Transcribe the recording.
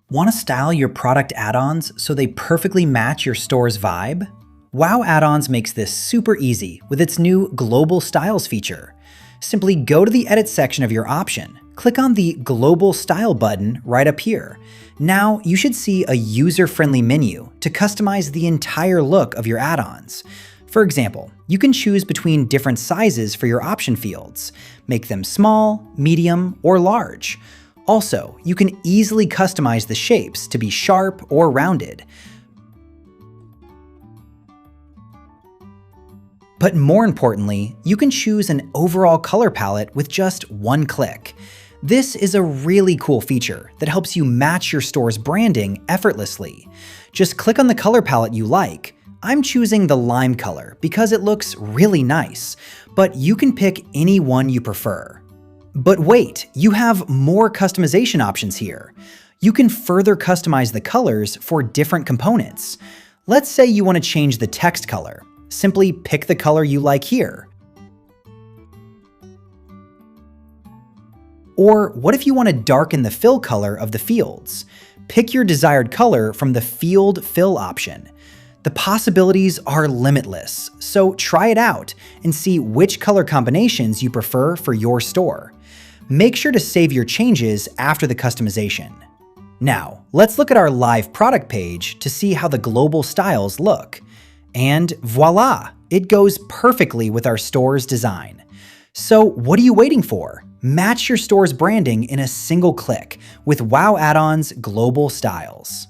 Want to style your product add-ons so they perfectly match your store's vibe? WowAddons makes this super easy with its new Global Styles feature. Simply go to the Edit section of your option, click on the Global Style button right up here. Now you should see a user-friendly menu to customize the entire look of your add-ons. For example, you can choose between different sizes for your option fields. Make them small, medium, or large. Also, you can easily customize the shapes to be sharp or rounded. But more importantly, you can choose an overall color palette with just one click. This is a really cool feature that helps you match your store's branding effortlessly. Just click on the color palette you like. I'm choosing the lime color because it looks really nice, but you can pick any one you prefer. But wait, you have more customization options here. You can further customize the colors for different components. Let's say you want to change the text color. Simply pick the color you like here. Or what if you want to darken the fill color of the fields? Pick your desired color from the Field Fill option. The possibilities are limitless, so try it out and see which color combinations you prefer for your store. Make sure to save your changes after the customization. Now, let's look at our live product page to see how the global styles look. And voila, it goes perfectly with our store's design. So what are you waiting for? Match your store's branding in a single click with WowAddons Global Styles.